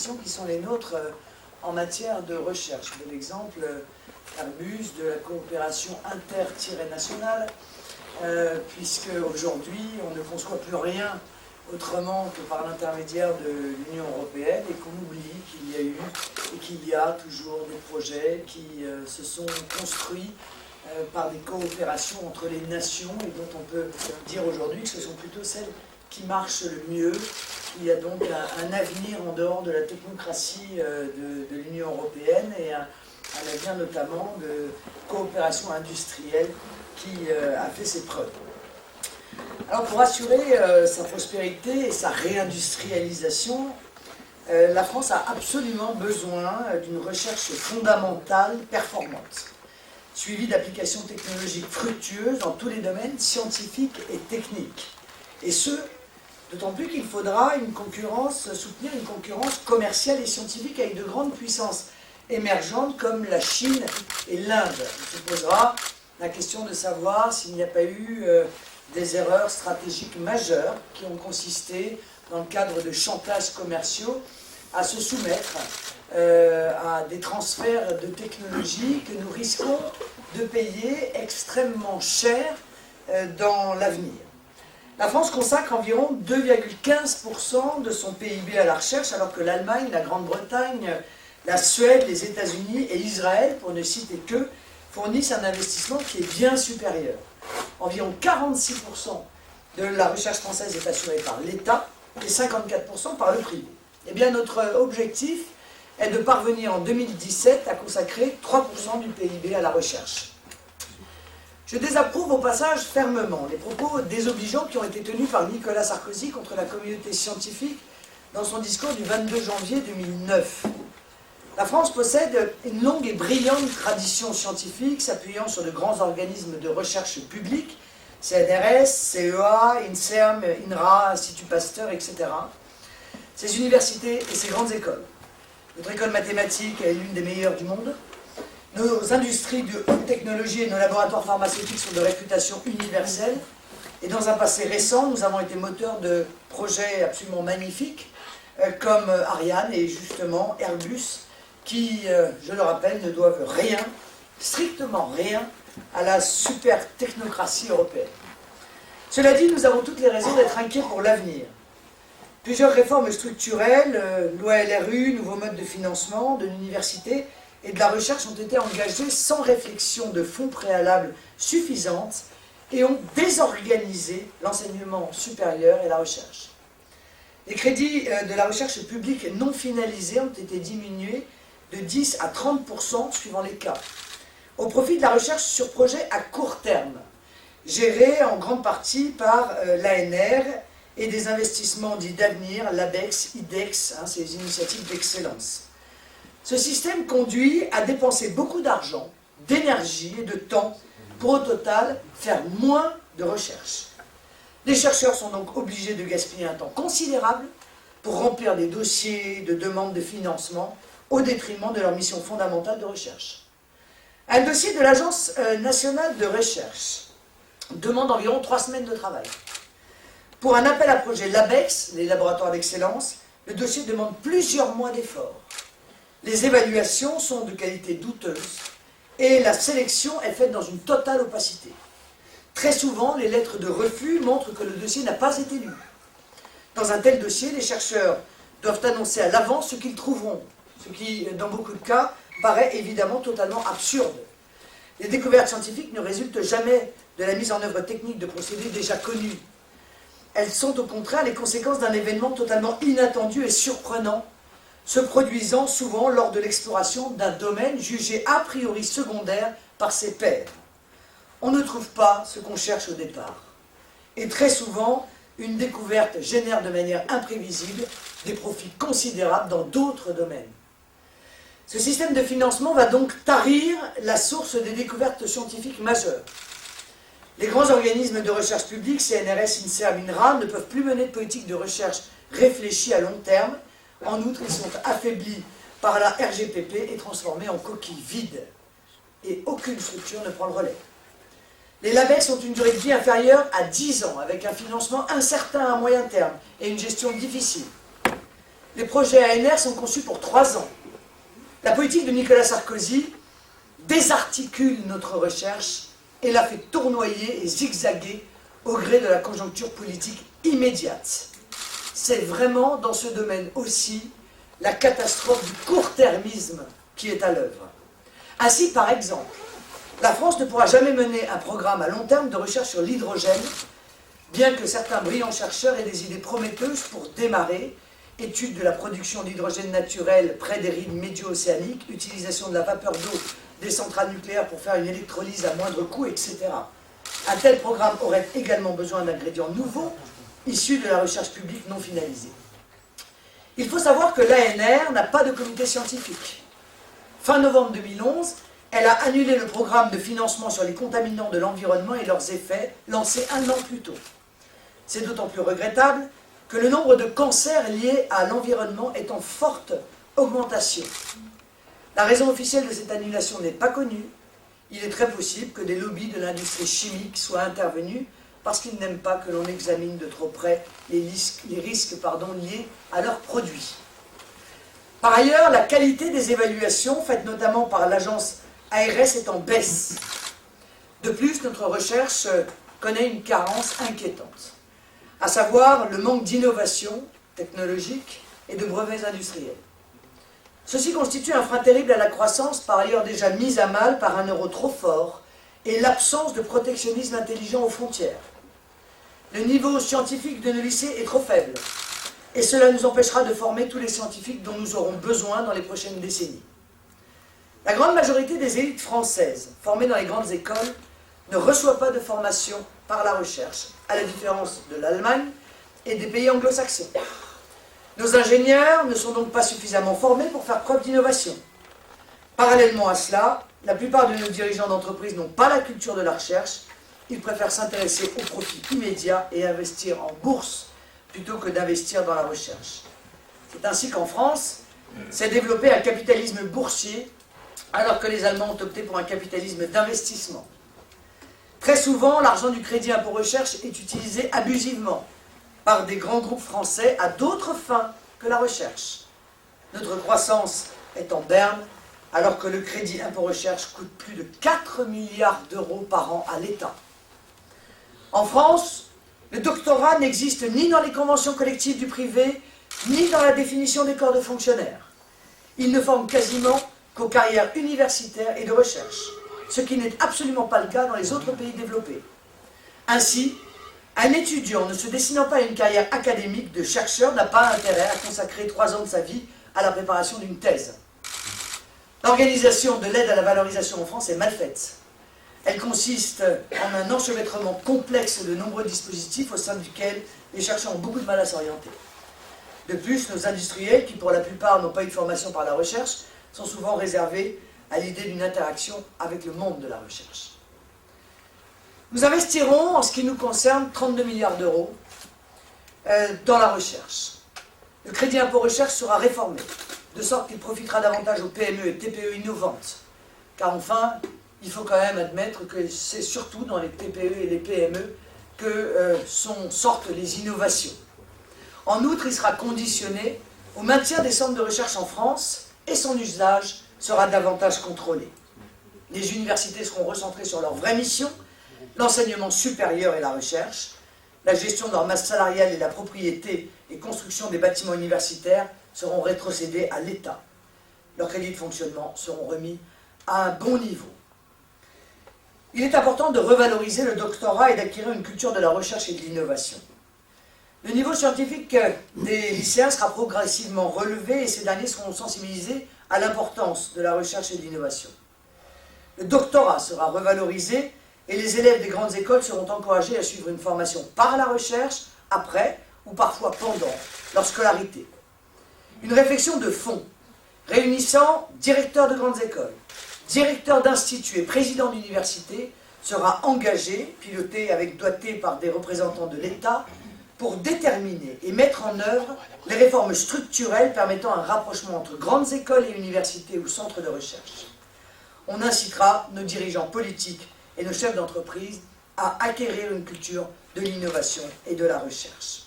ambitions qui sont les nôtres en matière de recherche. De l'exemple Airbus, de la coopération inter-nationale, puisque aujourd'hui on ne conçoit plus rien autrement que par l'intermédiaire de l'Union européenne et qu'on oublie qu'il y a eu et qu'il y a toujours des projets qui se sont construits par des coopérations entre les nations et dont on peut dire aujourd'hui que ce sont plutôt celles qui marchent le mieux. Il y a donc un avenir en dehors de la technocratie de l'Union européenne et un avenir notamment de coopération industrielle qui a fait ses preuves. Alors pour assurer sa prospérité et sa réindustrialisation, la France a absolument besoin d'une recherche fondamentale performante, suivie d'applications technologiques fructueuses dans tous les domaines scientifiques et techniques. Et ce, d'autant plus qu'il faudra soutenir une concurrence commerciale et scientifique avec de grandes puissances émergentes comme la Chine et l'Inde. On se posera la question de savoir s'il n'y a pas eu des erreurs stratégiques majeures qui ont consisté, dans le cadre de chantages commerciaux, à se soumettre à des transferts de technologies que nous risquons de payer extrêmement cher dans l'avenir. La France consacre environ 2,15% de son PIB à la recherche, alors que l'Allemagne, la Grande-Bretagne, la Suède, les États-Unis et Israël, pour ne citer que, fournissent un investissement qui est bien supérieur. Environ 46% de la recherche française est assurée par l'État et 54% par le privé. Eh bien, notre objectif est de parvenir en 2017 à consacrer 3% du PIB à la recherche. Je désapprouve au passage fermement les propos désobligeants qui ont été tenus par Nicolas Sarkozy contre la communauté scientifique dans son discours du 22 janvier 2009. La France possède une longue et brillante tradition scientifique s'appuyant sur de grands organismes de recherche publics, CNRS, CEA, INSERM, INRA, Institut Pasteur, etc. Ces universités et ces grandes écoles. Notre école mathématique est l'une des meilleures du monde. Nos industries de haute technologie et nos laboratoires pharmaceutiques sont de réputation universelle. Et dans un passé récent, nous avons été moteurs de projets absolument magnifiques, comme Ariane et justement Airbus, qui, je le rappelle, ne doivent rien, strictement rien, à la super technocratie européenne. Cela dit, nous avons toutes les raisons d'être inquiets pour l'avenir. Plusieurs réformes structurelles, loi LRU, nouveaux modes de financement de l'université et de la recherche ont été engagées sans réflexion de fonds préalables suffisante et ont désorganisé l'enseignement supérieur et la recherche. Les crédits de la recherche publique non finalisés ont été diminués de 10 à 30% suivant les cas, au profit de la recherche sur projet à court terme, gérée en grande partie par l'ANR et des investissements dits d'avenir, l'ABEX, IDEX, ces initiatives d'excellence. Ce système conduit à dépenser beaucoup d'argent, d'énergie et de temps pour au total faire moins de recherche. Les chercheurs sont donc obligés de gaspiller un temps considérable pour remplir des dossiers de demande de financement au détriment de leur mission fondamentale de recherche. Un dossier de l'Agence nationale de recherche demande environ 3 semaines de travail. Pour un appel à projet LABEX, les laboratoires d'excellence, le dossier demande plusieurs mois d'efforts. Les évaluations sont de qualité douteuse et la sélection est faite dans une totale opacité. Très souvent, les lettres de refus montrent que le dossier n'a pas été lu. Dans un tel dossier, les chercheurs doivent annoncer à l'avance ce qu'ils trouveront, ce qui, dans beaucoup de cas, paraît évidemment totalement absurde. Les découvertes scientifiques ne résultent jamais de la mise en œuvre technique de procédés déjà connus. Elles sont au contraire les conséquences d'un événement totalement inattendu et surprenant, se produisant souvent lors de l'exploration d'un domaine jugé a priori secondaire par ses pairs. On ne trouve pas ce qu'on cherche au départ. Et très souvent, une découverte génère de manière imprévisible des profits considérables dans d'autres domaines. Ce système de financement va donc tarir la source des découvertes scientifiques majeures. Les grands organismes de recherche publique, CNRS, INSERM, INRA, ne peuvent plus mener de politique de recherche réfléchie à long terme. En outre, ils sont affaiblis par la RGPP et transformés en coquilles vides. Et aucune structure ne prend le relais. Les LABEX ont une durée de vie inférieure à 10 ans, avec un financement incertain à moyen terme et une gestion difficile. Les projets ANR sont conçus pour 3 ans. La politique de Nicolas Sarkozy désarticule notre recherche et la fait tournoyer et zigzaguer au gré de la conjoncture politique immédiate. C'est vraiment dans ce domaine aussi la catastrophe du court-termisme qui est à l'œuvre. Ainsi, par exemple, la France ne pourra jamais mener un programme à long terme de recherche sur l'hydrogène, bien que certains brillants chercheurs aient des idées prometteuses pour démarrer, étude de la production d'hydrogène naturel près des rives médio-océaniques, utilisation de la vapeur d'eau des centrales nucléaires pour faire une électrolyse à moindre coût, etc. Un tel programme aurait également besoin d'ingrédients nouveaux, issus de la recherche publique non finalisée. Il faut savoir que l'ANR n'a pas de comité scientifique. Fin novembre 2011, elle a annulé le programme de financement sur les contaminants de l'environnement et leurs effets, lancé 1 an plus tôt. C'est d'autant plus regrettable que le nombre de cancers liés à l'environnement est en forte augmentation. La raison officielle de cette annulation n'est pas connue. Il est très possible que des lobbies de l'industrie chimique soient intervenus parce qu'ils n'aiment pas que l'on examine de trop près les risques liés à leurs produits. Par ailleurs, la qualité des évaluations, faites notamment par l'agence ARS, est en baisse. De plus, notre recherche connaît une carence inquiétante, à savoir le manque d'innovation technologique et de brevets industriels. Ceci constitue un frein terrible à la croissance, par ailleurs déjà mise à mal par un euro trop fort et l'absence de protectionnisme intelligent aux frontières. Le niveau scientifique de nos lycées est trop faible, et cela nous empêchera de former tous les scientifiques dont nous aurons besoin dans les prochaines décennies. La grande majorité des élites françaises formées dans les grandes écoles ne reçoit pas de formation par la recherche, à la différence de l'Allemagne et des pays anglo-saxons. Nos ingénieurs ne sont donc pas suffisamment formés pour faire preuve d'innovation. Parallèlement à cela, la plupart de nos dirigeants d'entreprise n'ont pas la culture de la recherche, ils préfèrent s'intéresser au profit immédiat et investir en bourse plutôt que d'investir dans la recherche. C'est ainsi qu'en France, s'est développé un capitalisme boursier, alors que les Allemands ont opté pour un capitalisme d'investissement. Très souvent, l'argent du crédit impôt recherche est utilisé abusivement par des grands groupes français à d'autres fins que la recherche. Notre croissance est en berne, alors que le crédit impôt recherche coûte plus de 4 milliards d'euros par an à l'État. En France, le doctorat n'existe ni dans les conventions collectives du privé, ni dans la définition des corps de fonctionnaires. Il ne forme quasiment qu'aux carrières universitaires et de recherche, ce qui n'est absolument pas le cas dans les autres pays développés. Ainsi, un étudiant ne se destinant pas à une carrière académique de chercheur n'a pas intérêt à consacrer 3 ans de sa vie à la préparation d'une thèse. L'organisation de l'aide à la valorisation en France est mal faite. Elle consiste en un enchevêtrement complexe de nombreux dispositifs au sein duquel les chercheurs ont beaucoup de mal à s'orienter. De plus, nos industriels, qui pour la plupart n'ont pas eu de formation par la recherche, sont souvent réservés à l'idée d'une interaction avec le monde de la recherche. Nous investirons, en ce qui nous concerne, 32 milliards d'euros dans la recherche. Le crédit impôt recherche sera réformé, de sorte qu'il profitera davantage aux PME et TPE innovantes. Car enfin, il faut quand même admettre que c'est surtout dans les TPE et les PME que sortent les innovations. En outre, il sera conditionné au maintien des centres de recherche en France et son usage sera davantage contrôlé. Les universités seront recentrées sur leur vraie mission, l'enseignement supérieur et la recherche. La gestion de leur masse salariale et la propriété et construction des bâtiments universitaires seront rétrocédés à l'État. Leurs crédits de fonctionnement seront remis à un bon niveau. Il est important de revaloriser le doctorat et d'acquérir une culture de la recherche et de l'innovation. Le niveau scientifique des lycéens sera progressivement relevé et ces derniers seront sensibilisés à l'importance de la recherche et de l'innovation. Le doctorat sera revalorisé et les élèves des grandes écoles seront encouragés à suivre une formation par la recherche, après ou parfois pendant leur scolarité. Une réflexion de fond, réunissant directeurs de grandes écoles, directeurs d'instituts et présidents d'universités, sera engagée, pilotée avec doigté par des représentants de l'État, pour déterminer et mettre en œuvre les réformes structurelles permettant un rapprochement entre grandes écoles et universités ou centres de recherche. On incitera nos dirigeants politiques et nos chefs d'entreprise à acquérir une culture de l'innovation et de la recherche.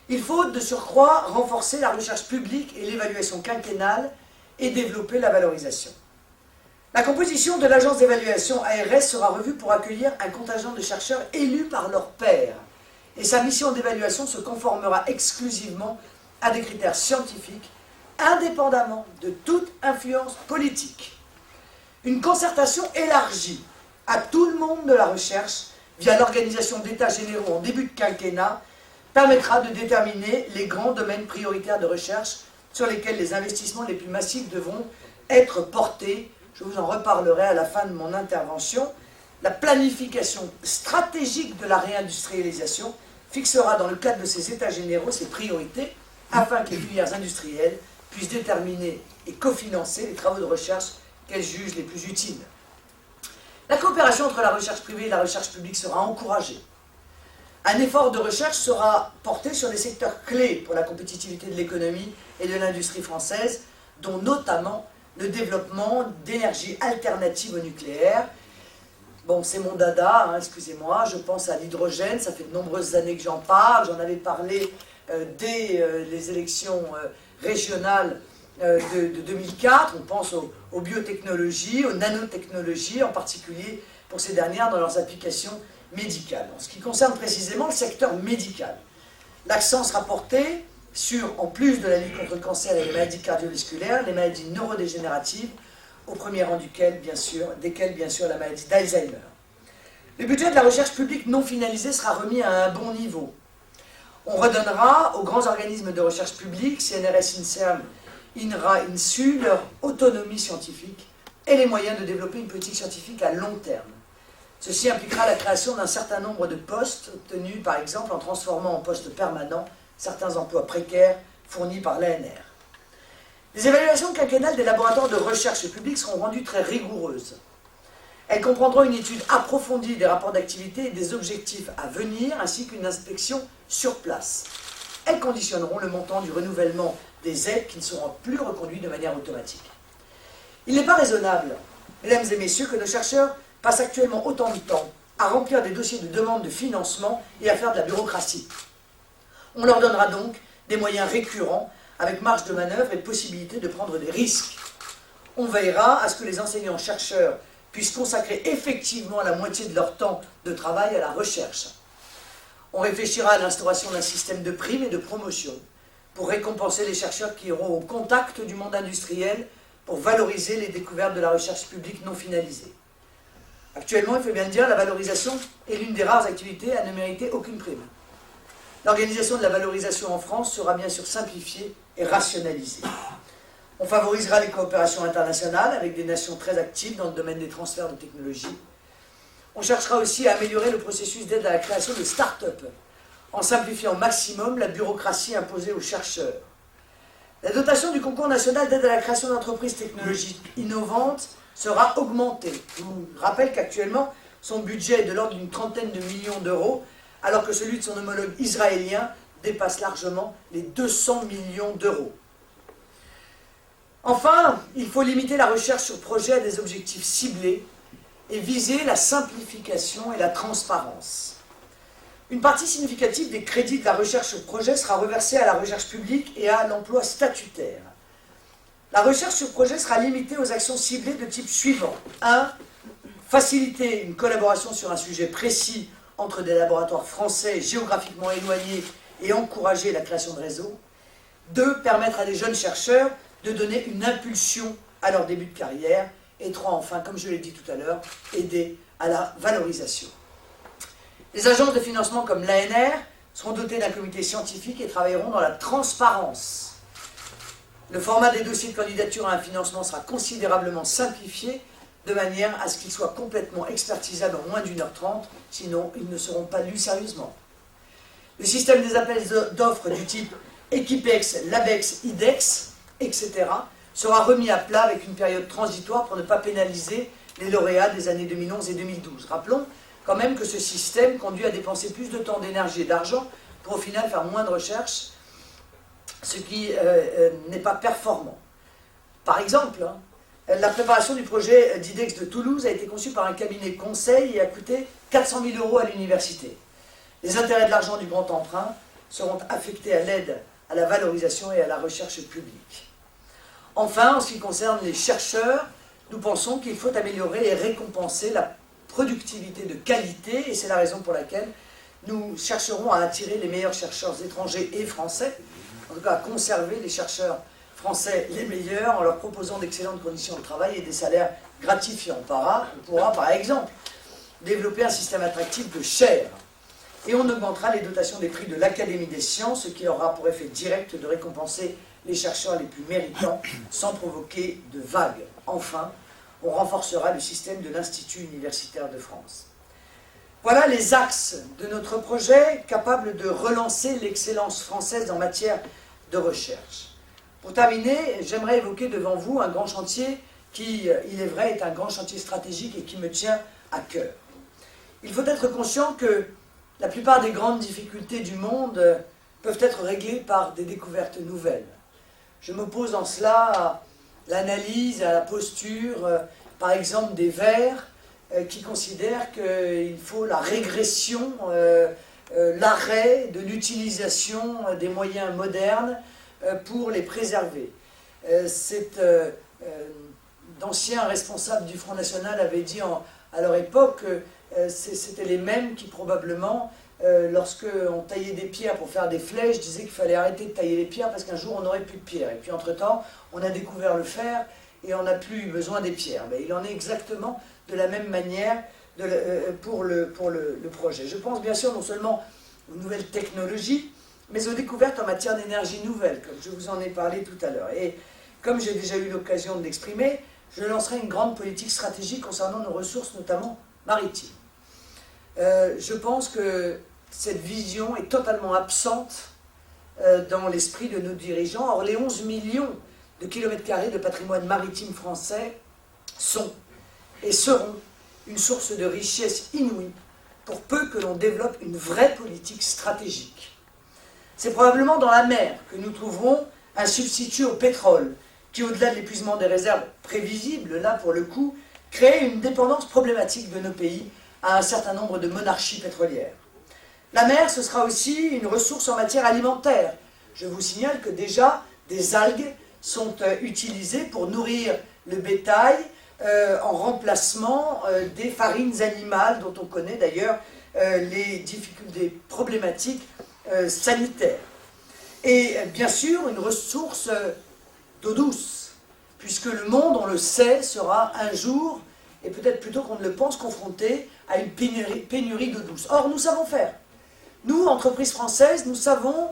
Il faut de surcroît renforcer la recherche publique et l'évaluation quinquennale et développer la valorisation. La composition de l'agence d'évaluation ARS sera revue pour accueillir un contingent de chercheurs élus par leurs pairs. Et sa mission d'évaluation se conformera exclusivement à des critères scientifiques, indépendamment de toute influence politique. Une concertation élargie à tout le monde de la recherche, via l'organisation d'états généraux en début de quinquennat, permettra de déterminer les grands domaines prioritaires de recherche sur lesquels les investissements les plus massifs devront être portés. Je vous en reparlerai à la fin de mon intervention. La planification stratégique de la réindustrialisation fixera dans le cadre de ces états généraux ses priorités afin que les filières industrielles puissent déterminer et cofinancer les travaux de recherche qu'elles jugent les plus utiles. La coopération entre la recherche privée et la recherche publique sera encouragée. Un effort de recherche sera porté sur des secteurs clés pour la compétitivité de l'économie et de l'industrie française, dont notamment le développement d'énergies alternatives au nucléaire. Bon, c'est mon dada, hein, excusez-moi, je pense à l'hydrogène, ça fait de nombreuses années que j'en parle, j'en avais parlé dès les élections régionales de 2004, on pense aux biotechnologies, aux nanotechnologies, en particulier pour ces dernières dans leurs applications médicales. En ce qui concerne précisément le secteur médical, l'accent sera porté sur, en plus de la lutte contre le cancer et les maladies cardiovasculaires, les maladies neurodégénératives, au premier rang desquelles, bien sûr, la maladie d'Alzheimer. Le budget de la recherche publique non finalisée sera remis à un bon niveau. On redonnera aux grands organismes de recherche publique, CNRS, INSERM, INRA, INSU, leur autonomie scientifique et les moyens de développer une politique scientifique à long terme. Ceci impliquera la création d'un certain nombre de postes, obtenus par exemple en transformant en postes permanents certains emplois précaires fournis par l'ANR. Les évaluations quinquennales des laboratoires de recherche publique seront rendues très rigoureuses. Elles comprendront une étude approfondie des rapports d'activité et des objectifs à venir, ainsi qu'une inspection sur place. Elles conditionneront le montant du renouvellement des aides qui ne seront plus reconduits de manière automatique. Il n'est pas raisonnable, mesdames et messieurs, que nos chercheurs passent actuellement autant de temps à remplir des dossiers de demande de financement et à faire de la bureaucratie. On leur donnera donc des moyens récurrents avec marge de manœuvre et possibilité de prendre des risques. On veillera à ce que les enseignants-chercheurs puissent consacrer effectivement la moitié de leur temps de travail à la recherche. On réfléchira à l'instauration d'un système de primes et de promotion pour récompenser les chercheurs qui iront au contact du monde industriel pour valoriser les découvertes de la recherche publique non finalisée. Actuellement, il faut bien le dire, la valorisation est l'une des rares activités à ne mériter aucune prime. L'organisation de la valorisation en France sera bien sûr simplifiée et rationalisée. On favorisera les coopérations internationales avec des nations très actives dans le domaine des transferts de technologies. On cherchera aussi à améliorer le processus d'aide à la création de start-up, en simplifiant au maximum la bureaucratie imposée aux chercheurs. La dotation du concours national d'aide à la création d'entreprises technologiques innovantes sera augmentée. Je vous rappelle qu'actuellement, son budget est de l'ordre d'une trentaine de millions d'euros, alors que celui de son homologue israélien dépasse largement les 200 millions d'euros. Enfin, il faut limiter la recherche sur projet à des objectifs ciblés et viser la simplification et la transparence. Une partie significative des crédits de la recherche sur projet sera reversée à la recherche publique et à l'emploi statutaire. La recherche sur projet sera limitée aux actions ciblées de type suivant. 1. Faciliter une collaboration sur un sujet précis entre des laboratoires français géographiquement éloignés et encourager la création de réseaux. 2. Permettre à des jeunes chercheurs de donner une impulsion à leur début de carrière. Et 3. Enfin, comme je l'ai dit tout à l'heure, aider à la valorisation. Les agences de financement comme l'ANR seront dotées d'un comité scientifique et travailleront dans la transparence. Le format des dossiers de candidature à un financement sera considérablement simplifié de manière à ce qu'ils soient complètement expertisables en moins d'1h30, sinon ils ne seront pas lus sérieusement. Le système des appels d'offres du type Equipex, Labex, IDEX, etc. sera remis à plat avec une période transitoire pour ne pas pénaliser les lauréats des années 2011 et 2012. Rappelons quand même que ce système conduit à dépenser plus de temps, d'énergie et d'argent pour au final faire moins de recherche, ce qui n'est pas performant. Par exemple, la préparation du projet d'IDEX de Toulouse a été conçue par un cabinet conseil et a coûté 400 000 € à l'université. Les intérêts de l'argent du grand emprunt seront affectés à l'aide à la valorisation et à la recherche publique. Enfin, en ce qui concerne les chercheurs, nous pensons qu'il faut améliorer et récompenser la productivité de qualité, et c'est la raison pour laquelle nous chercherons à attirer les meilleurs chercheurs étrangers et français, en tout cas à conserver les chercheurs français les meilleurs en leur proposant d'excellentes conditions de travail et des salaires gratifiants. On pourra par exemple développer un système attractif de chaires, et on augmentera les dotations des prix de l'Académie des sciences, ce qui aura pour effet direct de récompenser les chercheurs les plus méritants sans provoquer de vagues. Enfin, on renforcera le système de l'Institut universitaire de France. Voilà les axes de notre projet capables de relancer l'excellence française en matière de recherche. Pour terminer, j'aimerais évoquer devant vous un grand chantier qui, il est vrai, est un grand chantier stratégique et qui me tient à cœur. Il faut être conscient que la plupart des grandes difficultés du monde peuvent être réglées par des découvertes nouvelles. Je m'oppose en cela à l'analyse, à la posture, par exemple des Verts, qui considèrent qu'il faut la régression, l'arrêt de l'utilisation des moyens modernes pour les préserver. D'anciens responsables du Front National avaient dit à leur époque que c'était les mêmes qui probablement, lorsqu'on taillait des pierres pour faire des flèches, disaient qu'il fallait arrêter de tailler les pierres parce qu'un jour on n'aurait plus de pierres. Et puis entre-temps, on a découvert le fer et on n'a plus besoin des pierres. Mais il en est exactement de la même manière pour le projet. Je pense bien sûr non seulement aux nouvelles technologies, mais aux découvertes en matière d'énergie nouvelle, comme je vous en ai parlé tout à l'heure. Et comme j'ai déjà eu l'occasion de l'exprimer, je lancerai une grande politique stratégique concernant nos ressources, notamment maritimes. Je pense que cette vision est totalement absente dans l'esprit de nos dirigeants. Or, les 11 millions de kilomètres carrés de patrimoine maritime français sont et seront une source de richesse inouïe pour peu que l'on développe une vraie politique stratégique. C'est probablement dans la mer que nous trouverons un substitut au pétrole qui, au-delà de l'épuisement des réserves prévisibles, là pour le coup, crée une dépendance problématique de nos pays à un certain nombre de monarchies pétrolières. La mer, ce sera aussi une ressource en matière alimentaire. Je vous signale que déjà des algues sont utilisées pour nourrir le bétail en remplacement des farines animales, dont on connaît d'ailleurs les difficultés problématiques sanitaires. Et bien sûr, une ressource d'eau douce, puisque le monde, on le sait, sera un jour, et peut-être plutôt qu'on ne le pense, confronté à une pénurie d'eau douce. Or, nous savons faire. Nous, entreprises françaises, nous savons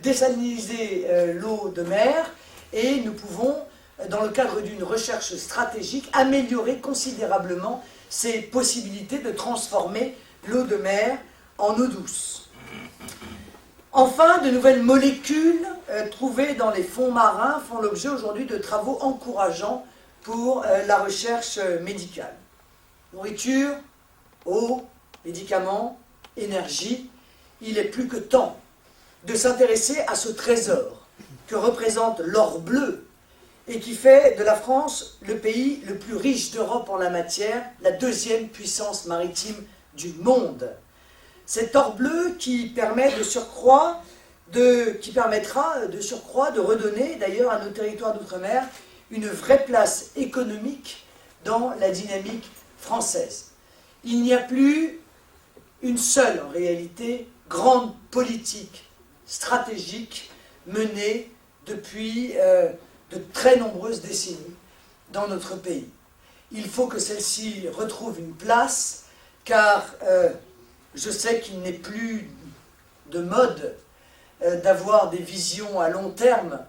désaliniser l'eau de mer, et nous pouvons, dans le cadre d'une recherche stratégique, améliorer considérablement ces possibilités de transformer l'eau de mer en eau douce. Enfin, de nouvelles molécules trouvées dans les fonds marins font l'objet aujourd'hui de travaux encourageants pour la recherche médicale. Nourriture, eau, médicaments, énergie, il est plus que temps de s'intéresser à ce trésor que représente l'or bleu et qui fait de la France le pays le plus riche d'Europe en la matière, la deuxième puissance maritime du monde. Cet or bleu qui permettra de surcroît de redonner d'ailleurs à nos territoires d'outre-mer une vraie place économique dans la dynamique française. Il n'y a plus une seule, en réalité, grande politique stratégique menée depuis de très nombreuses décennies dans notre pays. Il faut que celle-ci retrouve une place, car je sais qu'il n'est plus de mode d'avoir des visions à long terme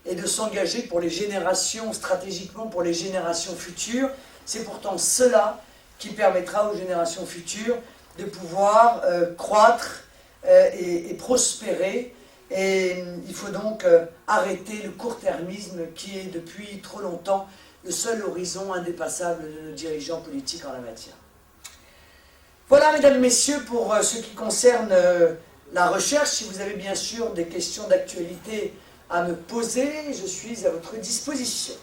et de s'engager pour les générations, stratégiquement pour les générations futures. C'est pourtant cela qui permettra aux générations futures de pouvoir croître et prospérer. Et il faut donc arrêter le court-termisme qui est depuis trop longtemps le seul horizon indépassable de nos dirigeants politiques en la matière. Voilà, mesdames et messieurs, pour ce qui concerne la recherche. Si vous avez bien sûr des questions d'actualité à me poser, je suis à votre disposition.